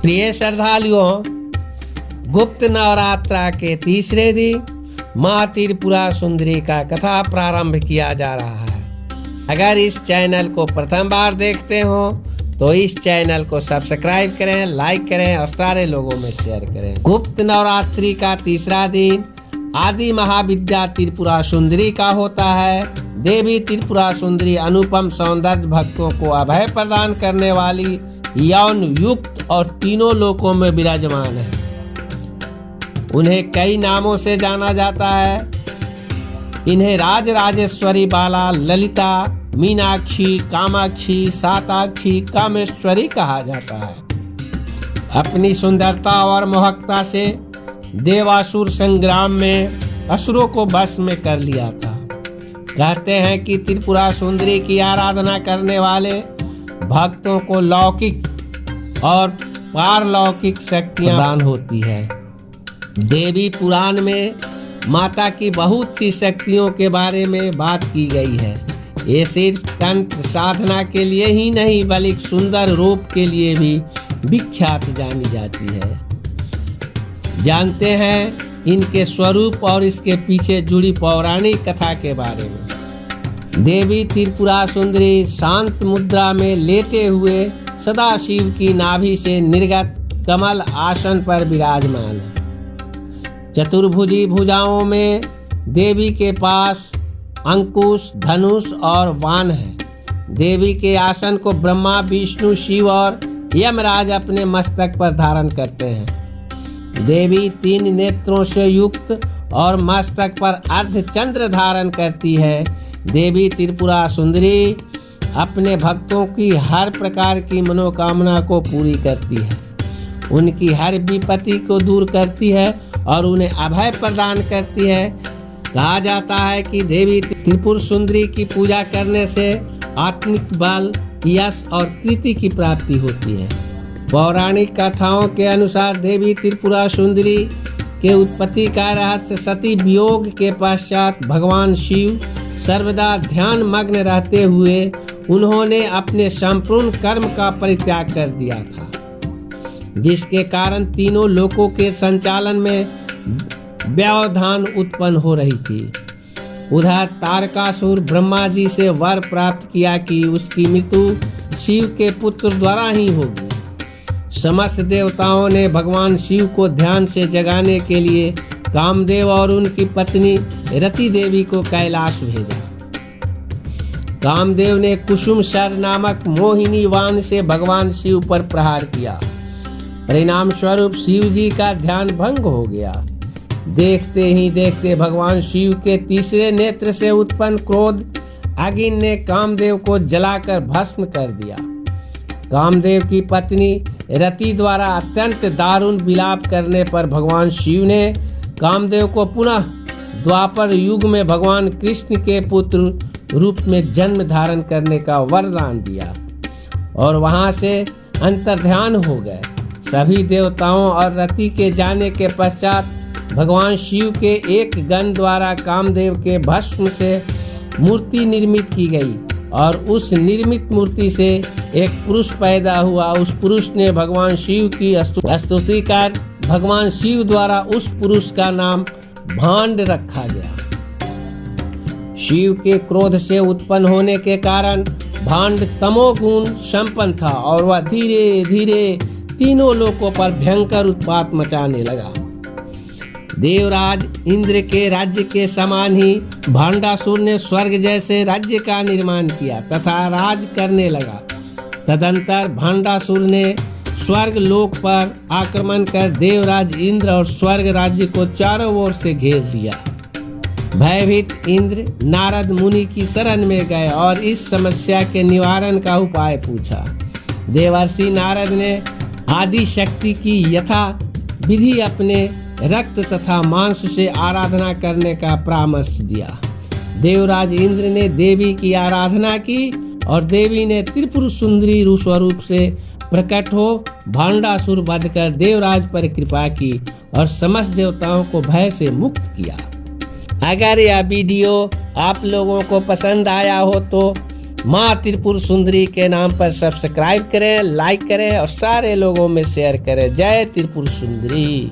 प्रिय श्रद्धालुओं, गुप्त नवरात्रा के तीसरे दिन माँ त्रिपुरा सुंदरी का कथा प्रारंभ किया जा रहा है। अगर इस चैनल को प्रथम बार देखते हो तो इस चैनल को सब्सक्राइब करें, लाइक करें और सारे लोगों में शेयर करें। गुप्त नवरात्रि का तीसरा दिन आदि महाविद्या त्रिपुरा सुंदरी का होता है। देवी त्रिपुरा सुंदरी अनुपम सौंदर्य, भक्तों को अभय प्रदान करने वाली, यौन युक्त और तीनों लोकों में विराजमान है। उन्हें कई नामों से जाना जाता है। इन्हें राज राजेश्वरी, बाला, ललिता, मीनाक्षी, कामाक्षी, साताक्षी, कामेश्वरी कहा जाता है। अपनी सुंदरता और मोहकता से देवासुर संग्राम में असुरों को वश में कर लिया था। कहते हैं कि त्रिपुरा सुंदरी की आराधना करने वाले भक्तों को लौकिक और पारलौकिक शक्तियां प्रदान होती है। देवी पुराण में माता की बहुत सी शक्तियों के बारे में बात की गई है। ये सिर्फ तंत्र साधना के लिए ही नहीं बल्कि सुंदर रूप के लिए भी विख्यात जानी जाती है। जानते हैं इनके स्वरूप और इसके पीछे जुड़ी पौराणिक कथा के बारे में। देवी त्रिपुरा सुंदरी शांत मुद्रा में लेटे हुए सदाशिव की नाभि से निर्गत कमल आसन पर विराजमान है। चतुर्भुजी भुजाओं में देवी के पास अंकुश, धनुष और वाण है। देवी के आसन को ब्रह्मा, विष्णु, शिव और यमराज अपने मस्तक पर धारण करते हैं। देवी 3 नेत्रों से युक्त और मस्तक पर अर्धचंद्र धारण करती है। देवी त्रिपुरा सुंदरी अपने भक्तों की हर प्रकार की मनोकामना को पूरी करती है, उनकी हर विपत्ति को दूर करती है और उन्हें अभय प्रदान करती है। कहा जाता है कि देवी त्रिपुर सुंदरी की पूजा करने से आत्मिक बल, यश और कीर्ति की प्राप्ति होती है। पौराणिक कथाओं के अनुसार देवी त्रिपुरा सुंदरी के उत्पत्ति का रहस्य सती वियोग के पश्चात भगवान शिव सर्वदा ध्यान मग्न रहते हुए उन्होंने अपने संपूर्ण कर्म का परित्याग कर दिया था, जिसके कारण तीनों लोकों के संचालन में व्यवधान उत्पन्न हो रही थी। उधर तारकासुर ब्रह्मा जी से वर प्राप्त किया कि उसकी मृत्यु शिव के पुत्र द्वारा ही होगी। समस्त देवताओं ने भगवान शिव को ध्यान से जगाने के लिए कामदेव और उनकी पत्नी रति देवी को कैलाश भेजा। कामदेव ने कुसुम सर नामक मोहिनी वाण से भगवान शिव पर प्रहार किया। परिणाम स्वरूप शिव जी का ध्यान भंग हो गया। देखते ही देखते भगवान शिव के तीसरे नेत्र से उत्पन्न क्रोध अग्नि ने कामदेव को जलाकर भस्म कर दिया। कामदेव की पत्नी रति द्वारा अत्यंत दारुण विलाप करने पर भगवान शिव ने कामदेव को पुनः द्वापर युग में भगवान कृष्ण के पुत्र रूप में जन्म धारण करने का वरदान दिया और वहां से अंतर्ध्यान हो गए। सभी देवताओं और रति के जाने के पश्चात भगवान शिव के एक गण द्वारा कामदेव के भस्म से मूर्ति निर्मित की गई और उस निर्मित मूर्ति से एक पुरुष पैदा हुआ। उस पुरुष ने भगवान शिव की स्तुति कर भगवान शिव द्वारा उस पुरुष का नाम भांड रखा गया। शिव के क्रोध से उत्पन्न होने के कारण भांड तमोगुण संपन्न था और वह धीरे धीरे तीनों लोकों पर भयंकर उत्पात मचाने लगा। देवराज इंद्र के राज्य के समान ही भांडासुर ने स्वर्ग जैसे राज्य का निर्माण किया तथा राज करने लगा। तदंतर भांडासुर ने स्वर्ग लोक पर आक्रमण कर देवराज इंद्र और स्वर्ग राज्य को चारों ओर से घेर लिया। भयभीत इंद्र नारद मुनि की शरण में गए और इस समस्या के निवारण का उपाय पूछा। देवर्षि नारद ने आदि शक्ति की यथा विधि अपने रक्त तथा मांस से आराधना करने का परामर्श दिया। देवराज इंद्र ने देवी की आराधना की और देवी ने त्रिपुर सुंदरी स्वरूप से प्रकट हो भांडासुर वध कर देवराज पर कृपा की और समस्त देवताओं को भय से मुक्त किया। अगर यह वीडियो आप लोगों को पसंद आया हो तो माँ त्रिपुर सुंदरी के नाम पर सब्सक्राइब करें, लाइक करें और सारे लोगों में शेयर करें। जय त्रिपुर सुंदरी।